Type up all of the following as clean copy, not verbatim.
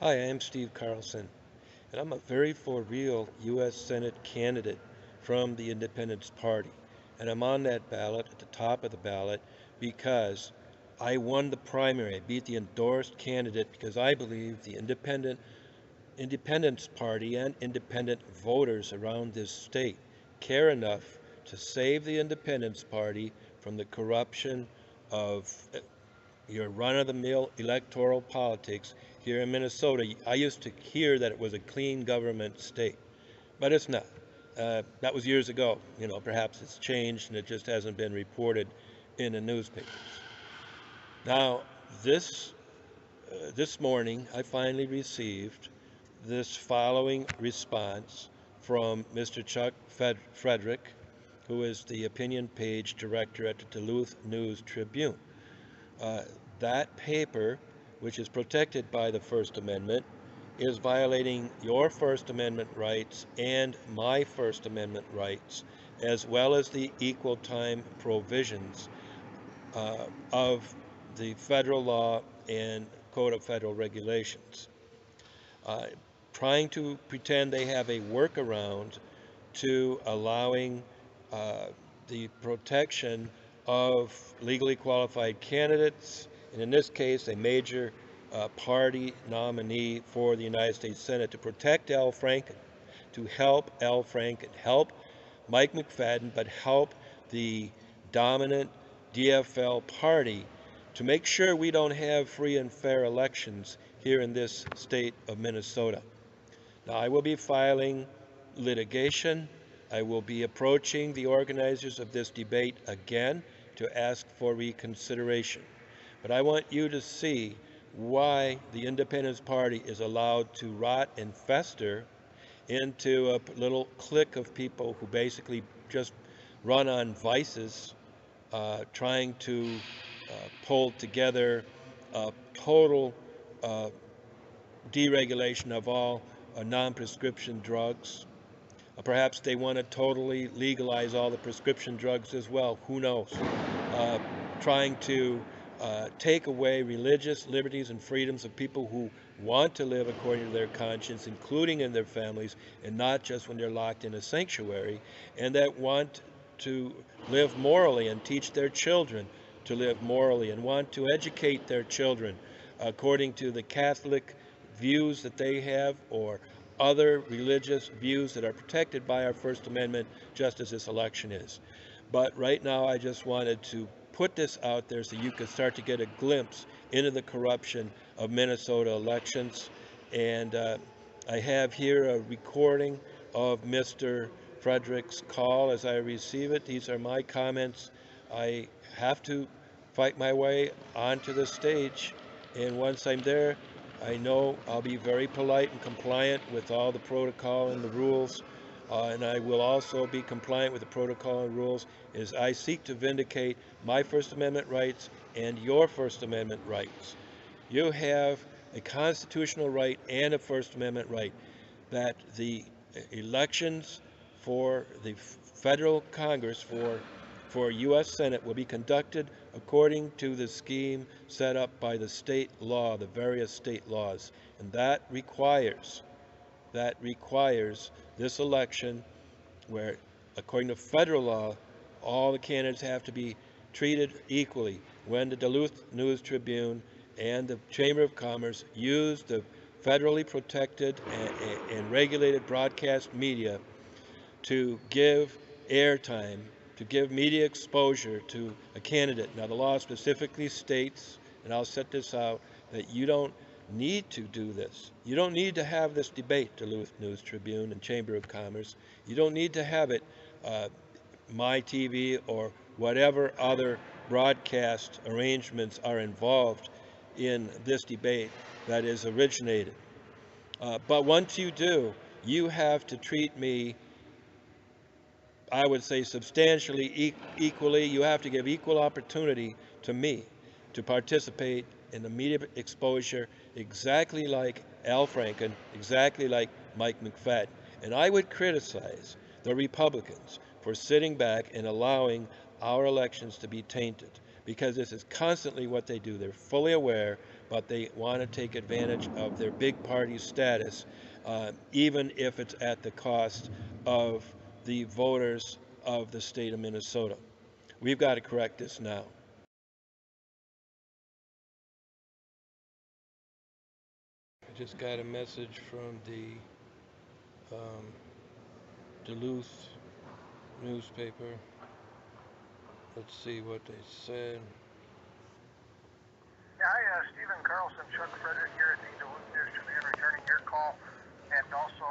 Hi, I'm Steve Carlson, and I'm a very for real U.S. Senate candidate from the Independence Party. And I'm on that ballot at the top of the ballot because I won the primary. I beat the endorsed candidate because I believe the Independence Party and independent voters around this state care enough to save the Independence Party from the corruption of your run-of-the-mill electoral politics here in Minnesota. I used to hear that it was a clean government state, but it's not. That was years ago. Perhaps it's changed and it just hasn't been reported in the newspapers. Now, this this morning, I finally received this following response from Mr. Chuck Frederick, who is the opinion page director at the Duluth News Tribune. Uh, that paper, which is protected by the First Amendment, is violating your First Amendment rights and my First Amendment rights, as well as the equal time provisions of the federal law and Code of Federal Regulations. Uh, Trying to pretend they have a workaround to allowing uh, the protection of legally qualified candidates, and in this case, a major party nominee for the United States Senate to protect Al Franken, to help Al Franken, help Mike McFadden, but help the dominant DFL party to make sure we don't have free and fair elections here in this state of Minnesota. Now, I will be filing litigation. I will be approaching the organizers of this debate again to ask for reconsideration. But I want you to see why the Independence Party is allowed to rot and fester into a little clique of people who basically just run on vices, trying to pull together a total uh, deregulation of all non-prescription drugs. Perhaps they want to totally legalize all the prescription drugs as well. Who knows? Uh, Trying to take away religious liberties and freedoms of people who want to live according to their conscience, including in their families, and not just when they're locked in a sanctuary, and that want to live morally and teach their children to live morally and want to educate their children according to the Catholic views that they have or other religious views that are protected by our First Amendment, just as this election is. But right now, I just wanted to put this out there so you could start to get a glimpse into the corruption of Minnesota elections. And I have here a recording of Mr. Frederick's call as I receive it. These are my comments. I have to fight my way onto the stage, and once I'm there, I know I'll be very polite and compliant with all the protocol and the rules, and I will also be compliant with the protocol and rules as I seek to vindicate my First Amendment rights and your First Amendment rights. You have a constitutional right and a First Amendment right that the elections for the federal Congress for U.S. Senate will be conducted according to the scheme set up by the state law, the various state laws. And that requires this election where, according to federal law, all the candidates have to be treated equally. When the Duluth News Tribune and the Chamber of Commerce use the federally protected and regulated broadcast media to give airtime, to give media exposure to a candidate. Now, the law specifically states, and I'll set this out, that you don't need to do this. You don't need to have this debate, Duluth News Tribune and Chamber of Commerce. You don't need to have it, uh, my TV or whatever other broadcast arrangements are involved in this debate that is originated. But once you do, you have to treat me, I would say, substantially equally. You have to give equal opportunity to me to participate in the media exposure exactly like Al Franken, exactly like Mike McFadden. And I would criticize the Republicans for sitting back and allowing our elections to be tainted because this is constantly what they do. They're fully aware but they want to take advantage of their big party status, even if it's at the cost of the voters of the state of Minnesota. We've got to correct this now. I just got a message from the Duluth newspaper. Let's see what they said. Hi, Stephen Carlson, Chuck Frederick here at the Duluth News Tribune, returning your call and also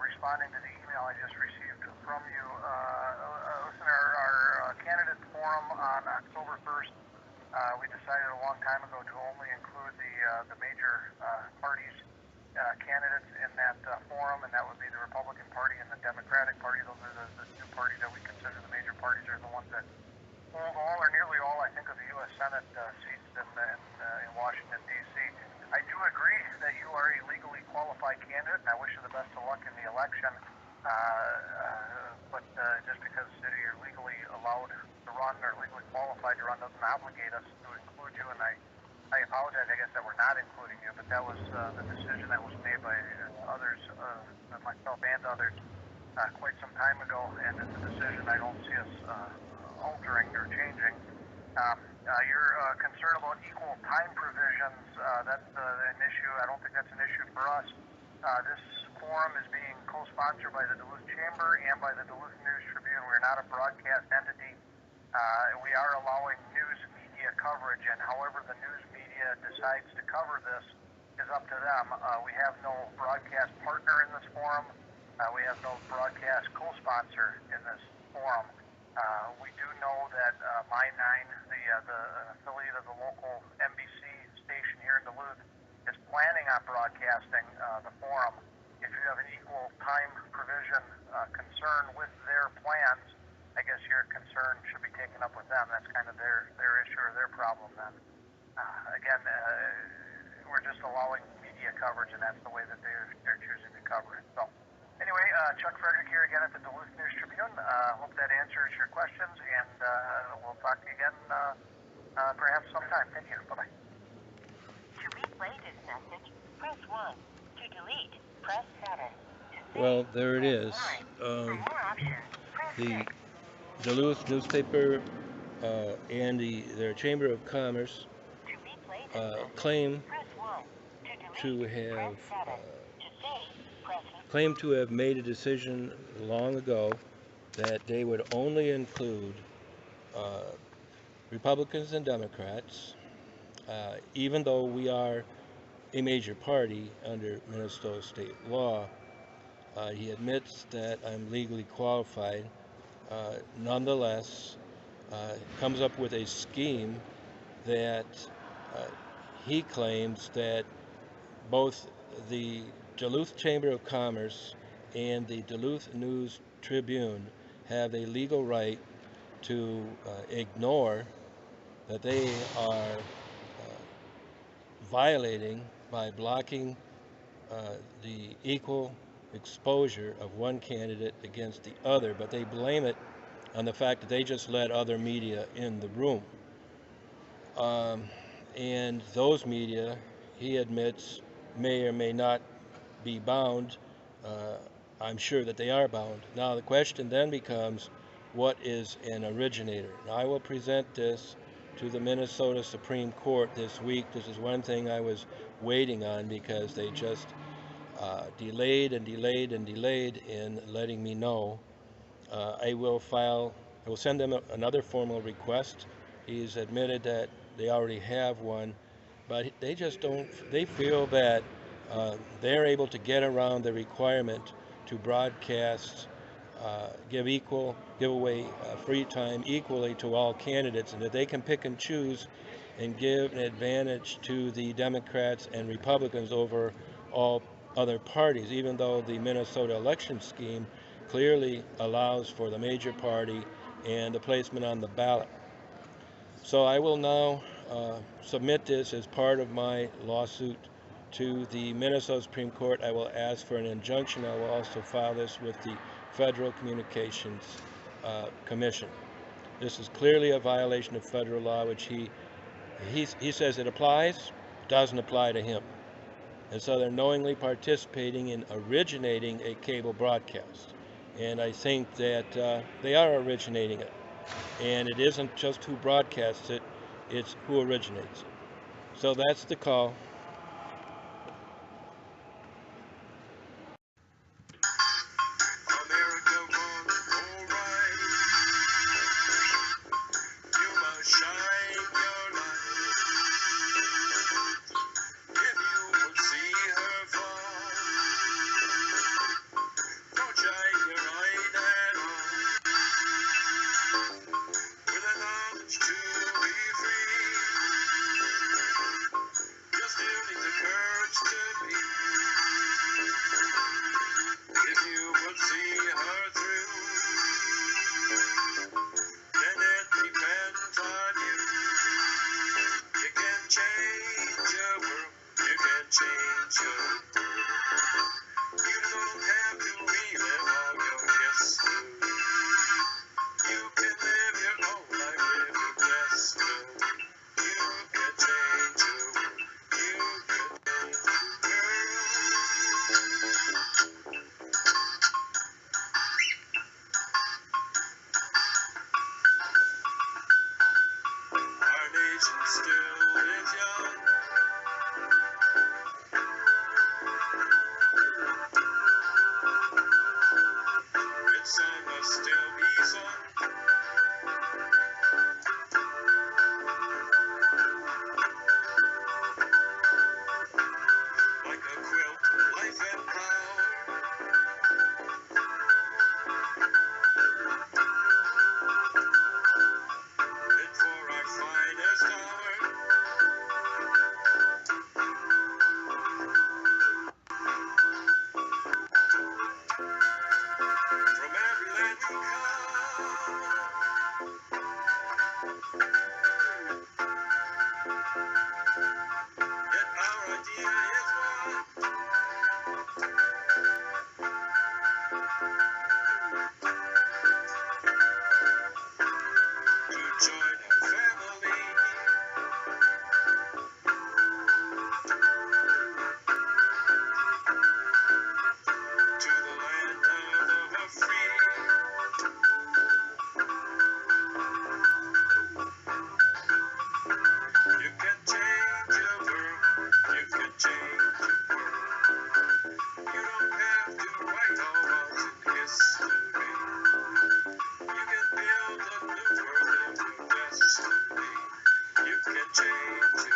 responding to the email I just received from you. Listen, our candidate forum on October 1st, we decided a long time ago to only include the major parties candidates in that forum, and that would be the Republican Party and the Democratic Party. Those are the two parties that we consider the major parties, are the ones that hold all or nearly all, I think, of the U.S. Senate seats in Washington, D.C. I do agree that you are a legally qualified candidate, and I wish you the best of luck in the election. But just because you're legally allowed to run or legally qualified to run doesn't obligate us to include you, and I apologize, I guess, that we're not including you, but that was the decision that was made by others, myself and others, quite some time ago, and it's a decision I don't see us altering or changing. You're concerned about equal time provisions. That's an issue. I don't think that's an issue for us. This forum is being co-sponsored by the Duluth Chamber and by the Duluth News Tribune. We're not a broadcast entity. We are allowing news media coverage, and however the news media decides to cover this is up to them. We have no broadcast partner in this forum. We have no broadcast co-sponsor in this forum. We do know that My 9, the affiliate of the local NBC station here in Duluth, is planning on broadcasting the forum. If you have an equal time provision concern with their plans, I guess your concern should be taken up with them. That's kind of their issue or their problem then. Again, we're just allowing media coverage, and that's the way that they're choosing to cover it. So anyway, Chuck Frederick here again at the Duluth News Tribune. Hope that answers your questions, and we'll talk to you again perhaps sometime. Thank you. Bye-bye. To replay this message, press 1. To delete, press 7. Well, there it is. For more options, press The 6. Duluth newspaper and their Chamber of Commerce To replay this message, claim press 1. to delete, have press 7. To save, press 8. claim to have made a decision long ago that they would only include Republicans and Democrats, even though we are a major party under Minnesota state law. He admits that I'm legally qualified. Nonetheless, comes up with a scheme that he claims that both the Duluth Chamber of Commerce and the Duluth News Tribune have a legal right to ignore that they are violating by blocking the equal exposure of one candidate against the other, but they blame it on the fact that they just let other media in the room. And those media, he admits, may or may not be bound. I'm sure that they are bound. Now the question then becomes, what is an originator? Now, I will present this to the Minnesota Supreme Court this week. This is one thing I was waiting on because they just delayed and delayed and delayed in letting me know. I will send them another formal request. He's admitted that they already have one, but they just don't, they feel that they're able to get around the requirement to broadcast, give away free time equally to all candidates, and that they can pick and choose and give an advantage to the Democrats and Republicans over all other parties, even though the Minnesota election scheme clearly allows for the major party and the placement on the ballot. So I will now submit this as part of my lawsuit to the Minnesota Supreme Court. I will ask for an injunction. I will also file this with the Federal Communications Commission. This is clearly a violation of federal law, which he says it applies. doesn't apply to him. And so they're knowingly participating in originating a cable broadcast. And I think that they are originating it. And it isn't just who broadcasts it, it's who originates it. So that's the call. America won, alright. You must shine your light. If you would see her fall, don't shine your light at all. With a knowledge to be free, you still need the courage to be. If you would see her through, then it depends on you. You can change your world, you can change your world. You don't have to relive all your history. You can live your own life, live your destiny. You can change your world, you can change your world. Our nation still is young. Its song must still be sung. Like a quilt, life and power. And for our finest hour, from every land we come, yet our idea is one. To join a family, to the land of the free. You can change your world, you can change your world. You don't have to write all of history. You can build a new world, a new destiny. You can change your